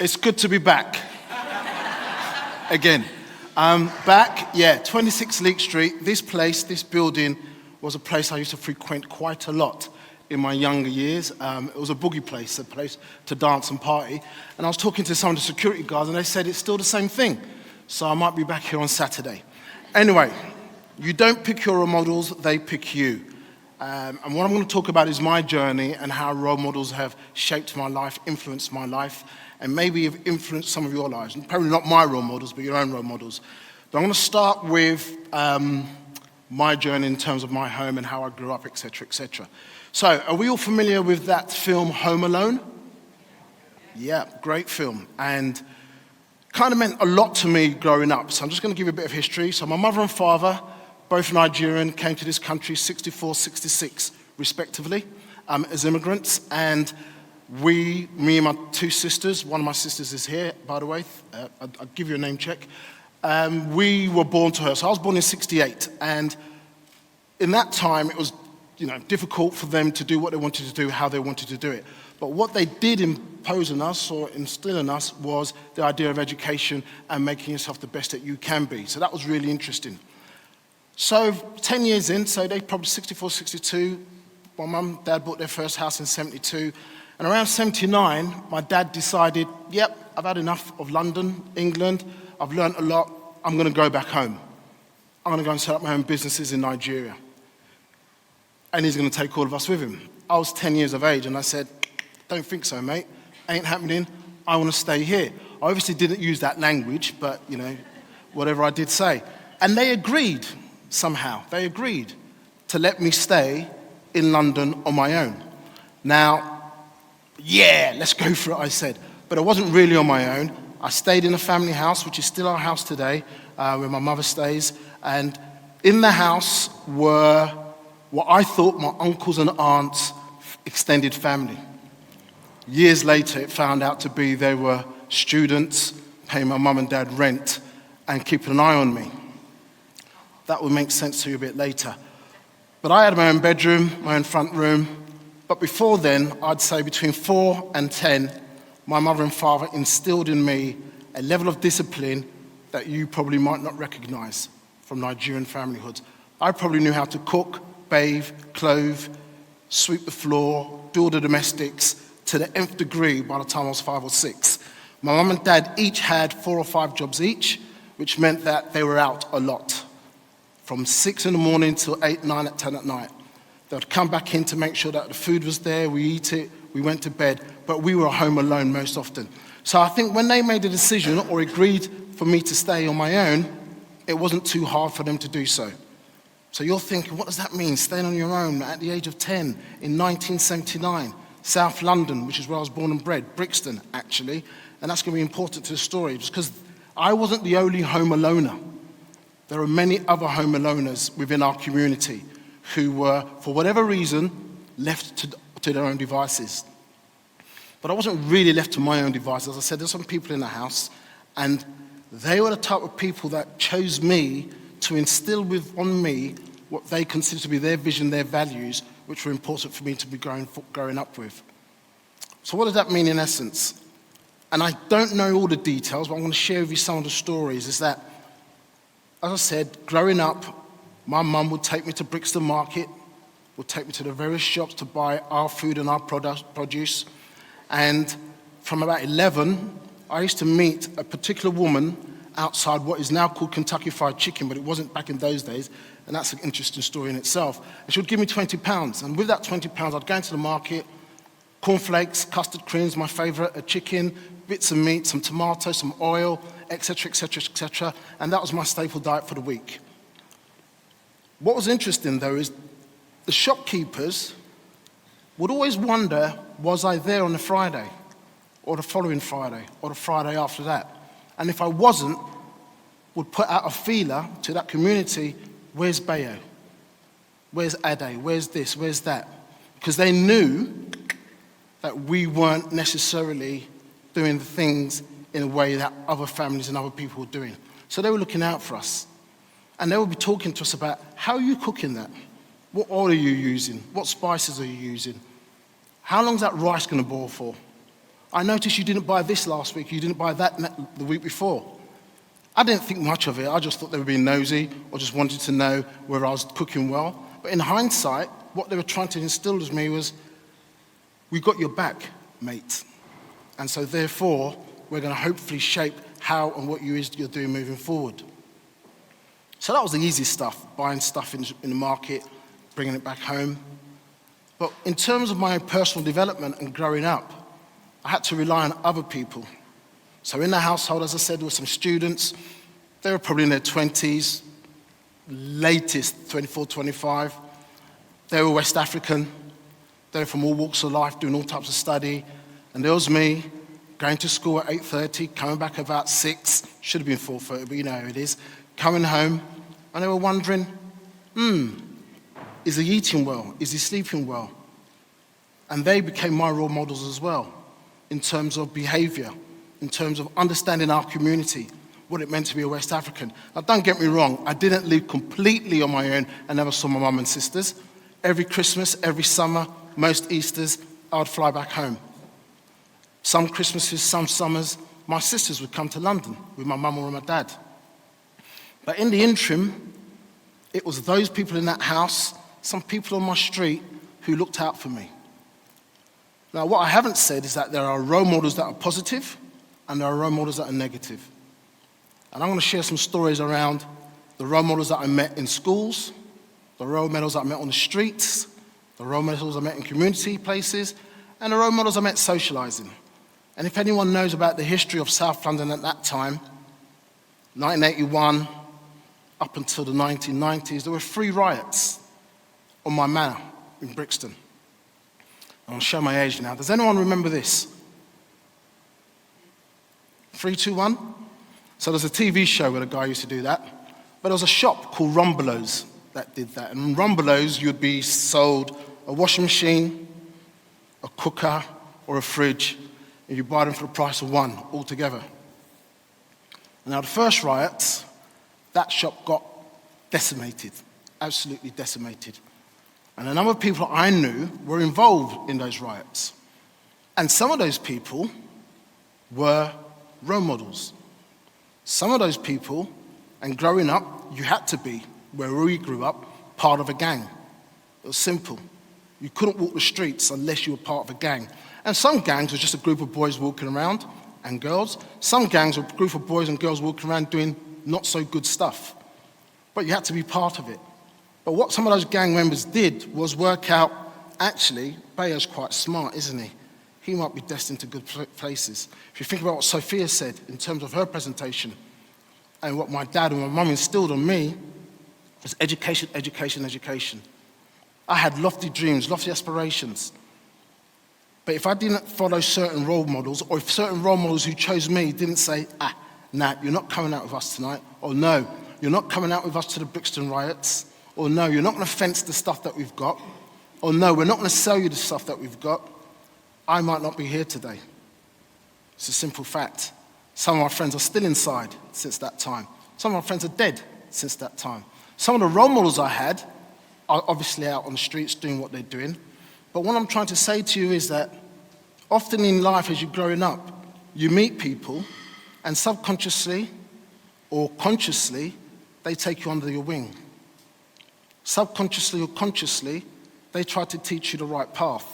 It's good to be back. Again. Back, 26 Leek Street. This place, this building, was a place I used to frequent quite a lot in my younger years. It was a boogie place, a place to dance and party. And I was talking to some of the security guards, and they said it's still the same thing. So I might be back here on Saturday. Anyway, you don't pick your role models, they pick you. And what I'm going to talk about is my journey and how role models have shaped my life, influenced my life, and maybe have influenced some of your lives. And probably not my role models, but your own role models. But I'm going to start with my journey in terms of my home and how I grew up, etc., etc. So, are we all familiar with that film Home Alone? Yeah, great film. And kind of meant a lot to me growing up. So I'm just going to give you a bit of history. So my mother and father, both Nigerian, came to this country 64, 66, respectively, as immigrants. And me and my two sisters, one of my sisters is here, by the way, I'll give you a name check. We were born to her. So I was born in 68. And in that time, it was difficult for them to do what they wanted to do, how they wanted to do it. But what they did impose on us or instill in us was the idea of education and making yourself the best that you can be. So that was really interesting. So 10 years in, so they probably 64, 62, my mum and dad bought their first house in 72. And around 79, my dad decided, I've had enough of London, England. I've learned a lot. I'm going to go back home. I'm going to go and set up my own businesses in Nigeria. And he's going to take all of us with him. I was 10 years of age, and I said, don't think so, mate. Ain't happening. I want to stay here. I obviously didn't use that language, but, whatever I did say. And they agreed, somehow. They agreed to let me stay in London on my own. Now, let's go for it, I said. But I wasn't really on my own. I stayed in a family house, which is still our house today, where my mother stays. And in the house were what I thought my uncles and aunts' extended family. Years later, it found out to be they were students paying my mum and dad rent and keeping an eye on me. That will make sense to you a bit later. But I had my own bedroom, my own front room. But before then, I'd say between 4 and 10, my mother and father instilled in me a level of discipline that you probably might not recognize from Nigerian familyhoods. I probably knew how to cook, bathe, clothe, sweep the floor, do all the domestics to the nth degree by the time I was 5 or 6. My mum and dad each had 4 or 5 jobs each, which meant that they were out a lot. From 6 in the morning till 8, 9, 10 at night. They would come back in to make sure that the food was there, we eat it, we went to bed, but we were home alone most often. So I think when they made a decision or agreed for me to stay on my own, it wasn't too hard for them to do so. So you're thinking, what does that mean, staying on your own at the age of 10 in 1979? South London, which is where I was born and bred, Brixton, actually. And that's going to be important to the story, just because I wasn't the only home aloner. There are many other home aloners within our community who were, for whatever reason, left to their own devices. But I wasn't really left to my own devices. As I said, there's some people in the house, and they were the type of people that chose me to instill on me what they consider to be their vision, their values, which were important for me to be growing up with. So what does that mean in essence? And I don't know all the details, but I'm going to share with you some of the stories, is that, as I said, growing up, my mum would take me to Brixton Market, would take me to the various shops to buy our food and our produce. And from about 11, I used to meet a particular woman outside what is now called Kentucky Fried Chicken, but it wasn't back in those days, and that's an interesting story in itself. And she would give me £20, and with that £20, I'd go into the market, cornflakes, custard creams, my favourite, a chicken, bits of meat, some tomatoes, some oil, etc., etc., etc., and that was my staple diet for the week. What was interesting, though, is the shopkeepers would always wonder, was I there on the Friday, or the following Friday, or the Friday after that? And if I wasn't, would put out a feeler to that community, where's Bayo? Where's Ade? Where's this? Where's that? Because they knew that we weren't necessarily doing the things in a way that other families and other people were doing. So they were looking out for us. And they would be talking to us about, how are you cooking that? What oil are you using? What spices are you using? How long is that rice going to boil for? I noticed you didn't buy this last week, you didn't buy that the week before. I didn't think much of it. I just thought they were being nosy or just wanted to know whether I was cooking well. But in hindsight, what they were trying to instill in me was, we got your back, mate. And so therefore, we're going to hopefully shape how and what you're doing moving forward. So that was the easy stuff, buying stuff in the market, bringing it back home. But in terms of my personal development and growing up, I had to rely on other people. So in the household, as I said, there were some students. They were probably in their 20s, latest 24, 25. They were West African. They were from all walks of life, doing all types of study. And there was me, going to school at 8:30, coming back about 6. Should have been 4:30, but you know how it is. Coming home, and they were wondering, is he eating well? Is he sleeping well? And they became my role models as well, in terms of behavior, in terms of understanding our community, what it meant to be a West African. Now, don't get me wrong, I didn't live completely on my own. I never saw my mum and sisters. Every Christmas, every summer, most Easters, I would fly back home. Some Christmases, some summers, my sisters would come to London with my mum or my dad. But in the interim, it was those people in that house, some people on my street, who looked out for me. Now, what I haven't said is that there are role models that are positive and there are role models that are negative. And I'm going to share some stories around the role models that I met in schools, the role models that I met on the streets, the role models I met in community places, and the role models I met socializing. And if anyone knows about the history of South London at that time, 1981 up until the 1990s, there were 3 riots on my manor in Brixton. I'll show my age now. Does anyone remember this? 3, 2, 1? So there's a TV show where a guy used to do that. But there was a shop called Rumbelows that did that. And in Rumbelows, you'd be sold a washing machine, a cooker, or a fridge. And you buy them for the price of 1 altogether. Now, the first riots, that shop got decimated, absolutely decimated. And a number of people I knew were involved in those riots. And some of those people were role models. Some of those people, and growing up, you had to be, where we grew up, part of a gang. It was simple. You couldn't walk the streets unless you were part of a gang. And some gangs were just a group of boys walking around, and girls. Some gangs were a group of boys and girls walking around doing not so good stuff. But you had to be part of it. But what some of those gang members did was work out, actually, Bayo's quite smart, isn't he? He might be destined to good places. If you think about what Sophia said in terms of her presentation, and what my dad and my mum instilled on me, was education, education, education. I had lofty dreams, lofty aspirations. But if I didn't follow certain role models, or if certain role models who chose me didn't say, nah, you're not coming out with us tonight, or no, you're not coming out with us to the Brixton riots, or no, you're not going to fence the stuff that we've got, or no, we're not going to sell you the stuff that we've got, I might not be here today. It's a simple fact. Some of my friends are still inside since that time. Some of my friends are dead since that time. Some of the role models I had are obviously out on the streets doing what they're doing. But what I'm trying to say to you is that often in life as you're growing up, you meet people and subconsciously or consciously, they take you under your wing. Subconsciously or consciously, they try to teach you the right path.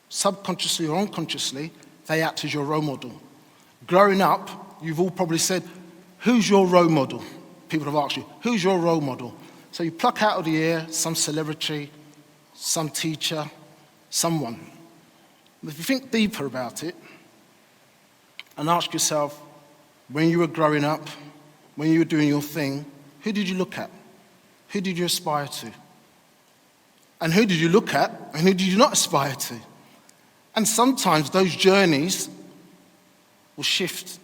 Subconsciously or unconsciously, they act as your role model. Growing up, you've all probably said, who's your role model? People have asked you, who's your role model? So you pluck out of the air some celebrity, some teacher, someone. But if you think deeper about it and ask yourself, when you were growing up, when you were doing your thing, who did you look at? Who did you aspire to? And who did you look at and who did you not aspire to? And sometimes those journeys will shift.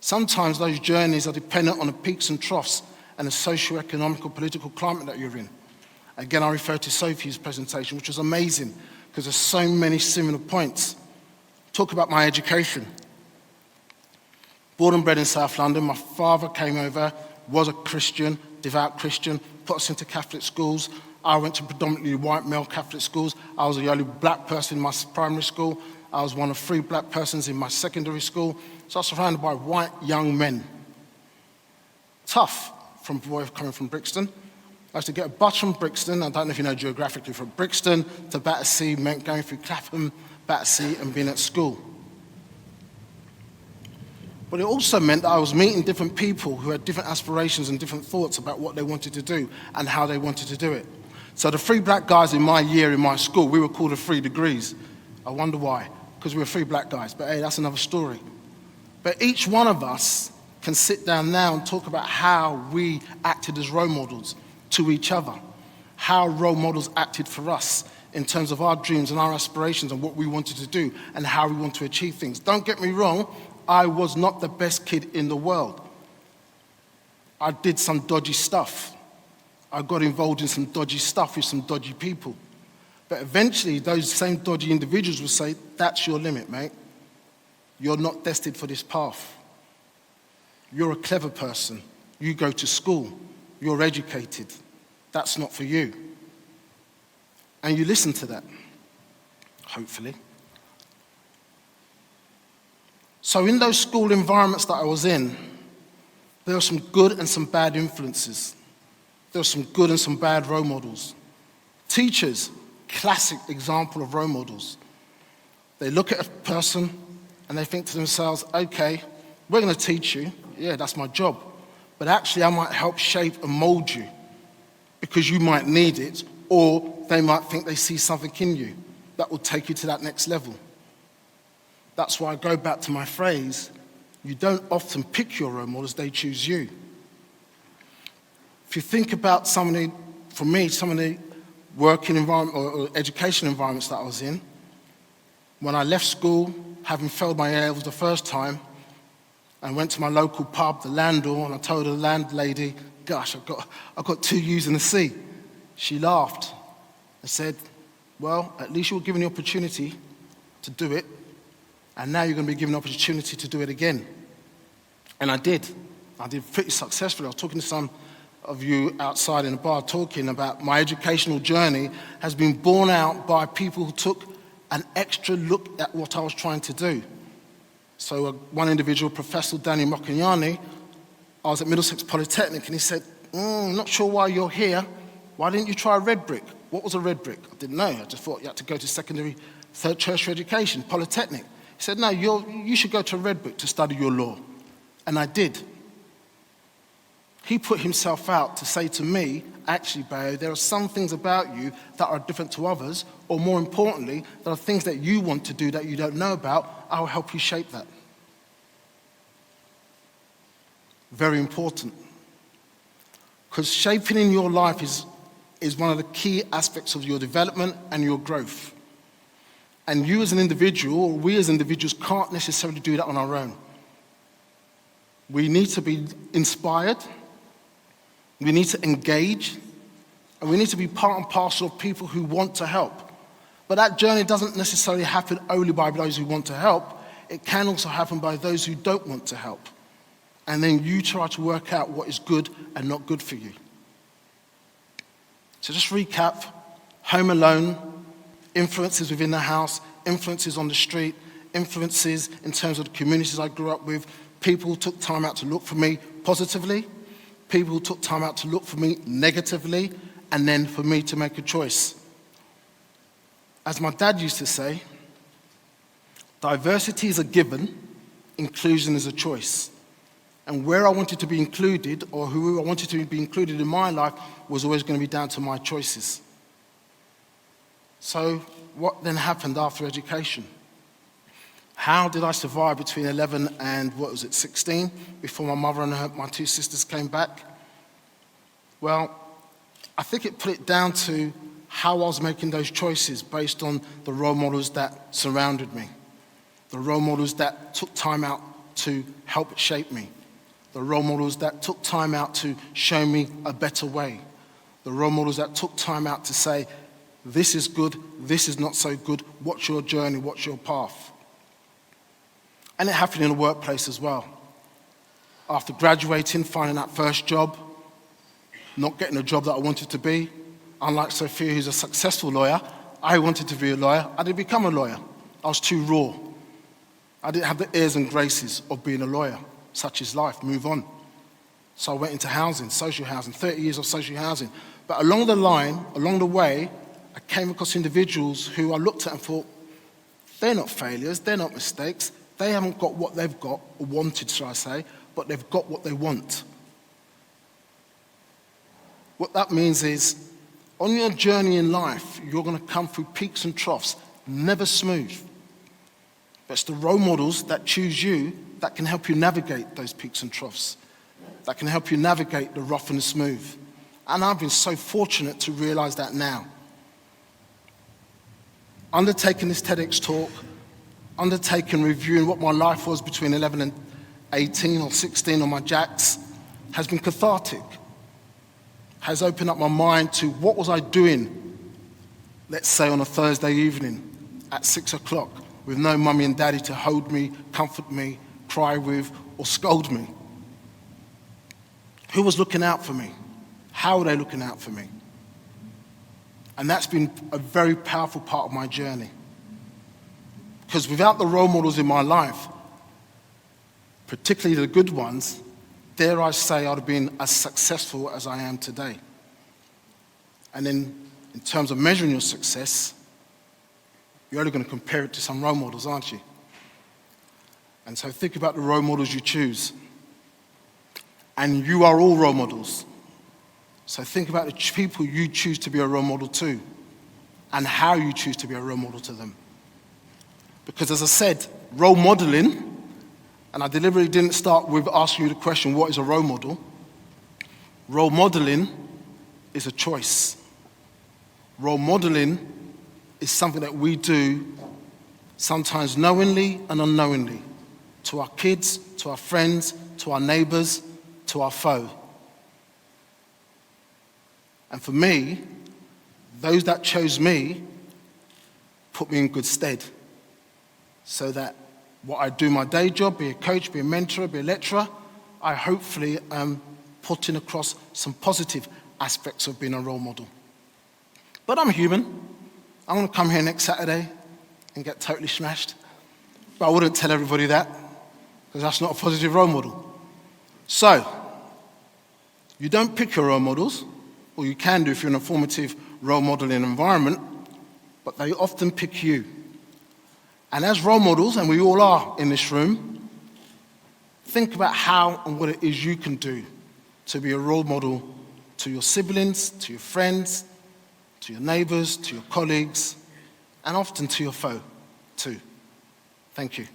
Sometimes those journeys are dependent on the peaks and troughs and the socio-economic or political climate that you're in. Again, I refer to Sophie's presentation, which was amazing because there's so many similar points. Talk about my education. Born and bred in South London, my father came over, was a Christian, devout Christian, put us into Catholic schools. I went to predominantly white male Catholic schools. I was the only black person in my primary school. I was one of 3 black persons in my secondary school, so I was surrounded by white young men. Tough from a boy coming from Brixton. I used to get a bus from Brixton, I don't know if you know geographically, from Brixton to Battersea meant going through Clapham, Battersea, and being at school. But it also meant that I was meeting different people who had different aspirations and different thoughts about what they wanted to do and how they wanted to do it. So the 3 black guys in my year in my school, we were called the 3 degrees. I wonder why, because we were 3 black guys, but hey, that's another story. But each one of us can sit down now and talk about how we acted as role models to each other, how role models acted for us in terms of our dreams and our aspirations and what we wanted to do and how we want to achieve things. Don't get me wrong, I was not the best kid in the world. I did some dodgy stuff. I got involved in some dodgy stuff with some dodgy people. But eventually, those same dodgy individuals will say, that's your limit, mate. You're not destined for this path. You're a clever person. You go to school. You're educated. That's not for you. And you listen to that, hopefully. So in those school environments that I was in, there were some good and some bad influences. There were some good and some bad role models. Teachers, classic example of role models. They look at a person and they think to themselves, okay, we're going to teach you. Yeah, that's my job. But actually, I might help shape and mold you because you might need it, or they might think they see something in you that will take you to that next level. That's why I go back to my phrase, you don't often pick your role models, they choose you. If you think about some of the working environment or education environments that I was in, when I left school, having failed my A-levels the first time, I went to my local pub, the Landor, and I told the landlady, gosh, I've got 2 U's and a C. She laughed and said, well, at least you were given the opportunity to do it, and now you're going to be given the opportunity to do it again. And I did. I did pretty successfully. I was talking to some of you outside in the bar talking about my educational journey has been borne out by people who took an extra look at what I was trying to do. So one individual, Professor Danny Mokinyani, I was at Middlesex Polytechnic, and he said, I'm not sure why you're here. Why didn't you try red brick? What was a red brick? I didn't know. I just thought you had to go to secondary, tertiary education, Polytechnic. He said, no, you should go to red brick to study your law. And I did. He put himself out to say to me, actually, Bayo, there are some things about you that are different to others, or more importantly, there are things that you want to do that you don't know about. I'll help you shape that. Very important. Because shaping in your life is one of the key aspects of your development and your growth. And you as an individual, or we as individuals, can't necessarily do that on our own. We need to be inspired, we need to engage, and we need to be part and parcel of people who want to help. But that journey doesn't necessarily happen only by those who want to help. It can also happen by those who don't want to help. And then you try to work out what is good and not good for you. So just recap, home alone, influences within the house, influences on the street, influences in terms of the communities I grew up with, people who took time out to look for me positively, people who took time out to look for me negatively, and then for me to make a choice. As my dad used to say, diversity is a given, inclusion is a choice. And where I wanted to be included, or who I wanted to be included in my life, was always going to be down to my choices. So what then happened after education? How did I survive between 11 and, 16, before my mother and my 2 sisters came back? Well, I think it put it down to how I was making those choices based on the role models that surrounded me, the role models that took time out to help shape me, the role models that took time out to show me a better way, the role models that took time out to say, this is good, this is not so good, what's your journey, what's your path? And it happened in the workplace as well. After graduating, finding that first job, not getting a job that I wanted to be, unlike Sophia, who's a successful lawyer, I wanted to be a lawyer. I didn't become a lawyer. I was too raw. I didn't have the airs and graces of being a lawyer. Such is life, move on. So I went into housing, social housing, 30 years of social housing. But along the line, along the way, I came across individuals who I looked at and thought, they're not failures, they're not mistakes. They haven't got what they've got, or wanted, shall I say, but they've got what they want. What that means is, on your journey in life, you're going to come through peaks and troughs, never smooth. But it's the role models that choose you that can help you navigate those peaks and troughs, that can help you navigate the rough and the smooth. And I've been so fortunate to realize that now. Undertaking this TEDx talk, reviewing what my life was between 11 and 18 or 16 on my jacks, has been cathartic, has opened up my mind to what was I doing, let's say on a Thursday evening at 6 o'clock, with no mummy and daddy to hold me, comfort me, cry with, or scold me. Who was looking out for me? How were they looking out for me? And that's been a very powerful part of my journey. Because without the role models in my life, particularly the good ones, dare I say I'd have been as successful as I am today. And then in terms of measuring your success, you're only going to compare it to some role models, aren't you? And so think about the role models you choose. And you are all role models. So think about the people you choose to be a role model to, and how you choose to be a role model to them. Because as I said, role modeling, and I deliberately didn't start with asking you the question, what is a role model? Role modeling is a choice. Role modeling is something that we do sometimes knowingly and unknowingly to our kids, to our friends, to our neighbors, to our foe. And for me, those that chose me put me in good stead, so that what I do my day job, be a coach, be a mentor, be a lecturer, I hopefully am putting across some positive aspects of being a role model. But I'm human. I'm going to come here next Saturday and get totally smashed. But I wouldn't tell everybody that, because that's not a positive role model. So, you don't pick your role models, or you can do if you're in a formative role modeling environment, but they often pick you. And as role models, and we all are in this room, think about how and what it is you can do to be a role model to your siblings, to your friends, to your neighbors, to your colleagues, and often to your foe too. Thank you.